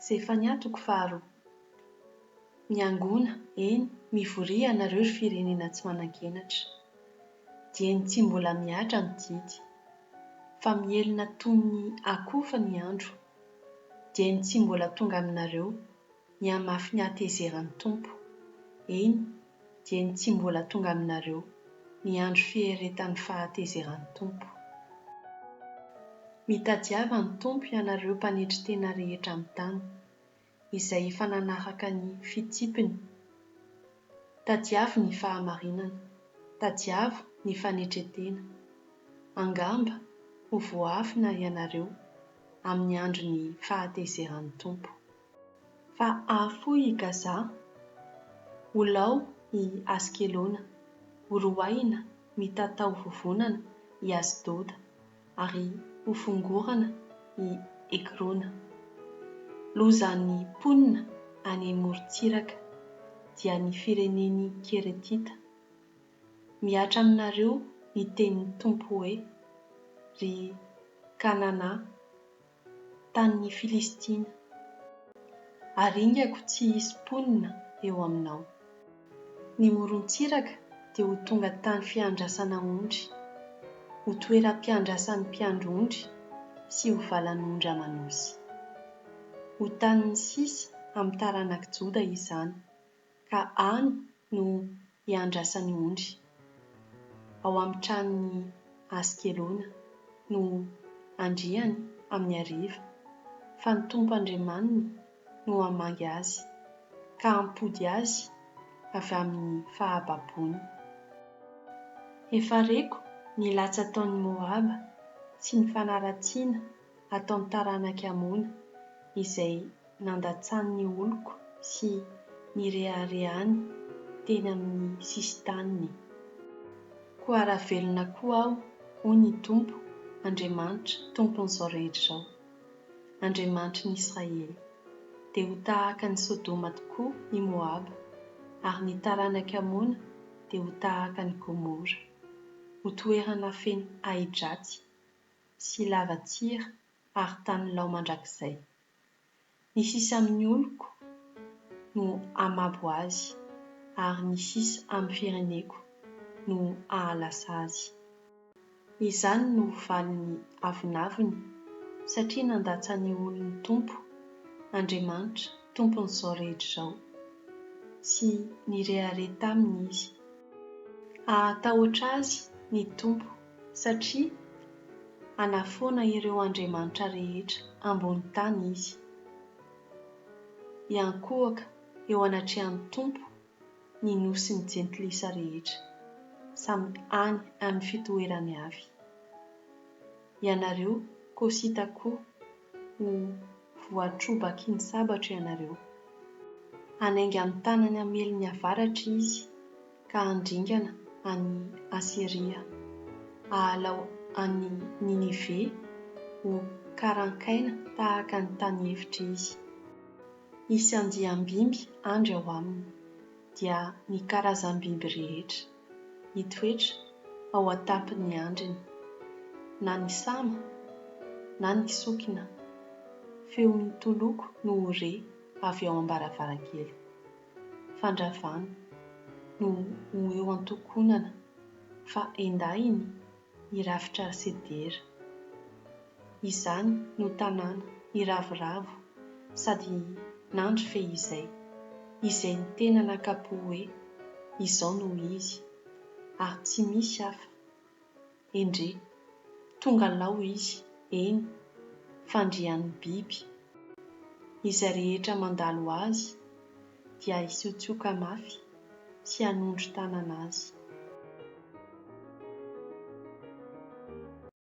Izay efa niatoko faharoa. Miangona, eny, mivoria ianareo ry firenena tsy manan-kenatra. Dieny tsy mbola miatra ny didy, fa mielina toy ny akofa ny andro. Dieny tsy mbola tonga aminareo ny hamafy ny hatezeran'ny Tompo. Eny, dieny tsy mbola tonga aminareo ny andro fieretan'ny fahatezeran'ny Tompo. Mitadiava ny Tompo ianareo mpanetry tena rehetra amin'ny tany, izay efa nanaraka ny fitsipiny. Tadiavo ny fahamarinana, tadiavo ny fanetretena. Angamba ho voafina ianareo amin'ny andro ny fahatezeran'ny Tompo. Fa afoy i Gaza, ho lao i Askelona, ho roahina mitatao vovonana i Asdoda, ary ho fongorana i Ekrona. Lozan'ny mponina any amorontsiraka dia ny fireneny Keretita. Miatra aminareo ny tenin'ny Tompo hoe: ry Kanana, tanin'ny Filistina, aringako tsy hisy mponina eo aminao. Ny morontsiraka dia ho tonga tany fiandrasana ondry, ho toeram-piandrasan'ny mpiandry ondry sy ho valan'ondry amanosy. Ho tanin'ny sisa amin'ny taranaka Joda izany, ka any no hiandrasany ondry. Ao amin'ny tranon'ny Askelona no andriany amin'ny hariva, fa ny Tompo Andriamaniny no hamangy azy, ka hampody azy avy amin'ny fahababony. Efa reko ny latsa ataon'ny Moaba sy ny fanaratsiana ataon'ny taranaka Amona, izay nandatsan'ny oloko sy ny reharehany teny amin'ny sisin-taniny. Koa aravelona koa aho, hoy ny Tompo Andriamanitra, tompon'izao rehetra izao, Andriamanitry ny Israely, dia ho tahaka ny Sodoma tokoa ny Moaba, ary ny taranaka Amona dia ho tahaka ny Gomora, ho toerana feno ahi-dratsy sy lavatsira ary tany lao mandrakizay. Ny sisa amin'ny oloko no hamabo azy, ary ny sisa amin'ny fireneko no hahalasa azy. Izany no valin'ny avonavony, satria nandatsa ny olon'ny Tompo Andriamanitra, tompon'izao rehetra izao, sy ny rehareh taminy izy. Ahatahotra azy ny Tompo, satria hanafoana ireo andriamanitra rehetra ambony tany izy. Iankohaka eo anatrehan'ny Tompo ny nosy ny jentilisa rehetra, samy any amin'ny fitoerany avy. Ianareo koa sy takoa ho voatrobaka ny sabatra ianareo. Hanainga amin'ny tanany hamelony avaratra izy, ka handringana any Asiria, hahalao any Ninive ho karankaina tahaka ny tany hevitra izy. Hisy andiam-bimby andry ao aminy, dia ny karazam-bimby rehetra, hitoetra ao an-tampon'ny andriny, na ny sama, na ny sokina. Feo mitoloko no hore avy ao am-baravarankely. Fandravana no ho eo an-tokonana, fa endahiny hirafitra sedera. Izany no tanàna hiravoravo sady nandro fehizay, izay ny tena nakapo hoe izao no izy, ary tsy misy hafa. Endre, tonga lao izy, eny, fandrian'ny biby. Izay rehetra mandalo azy dia hisotsioka mafy sy hanondro tanana azy.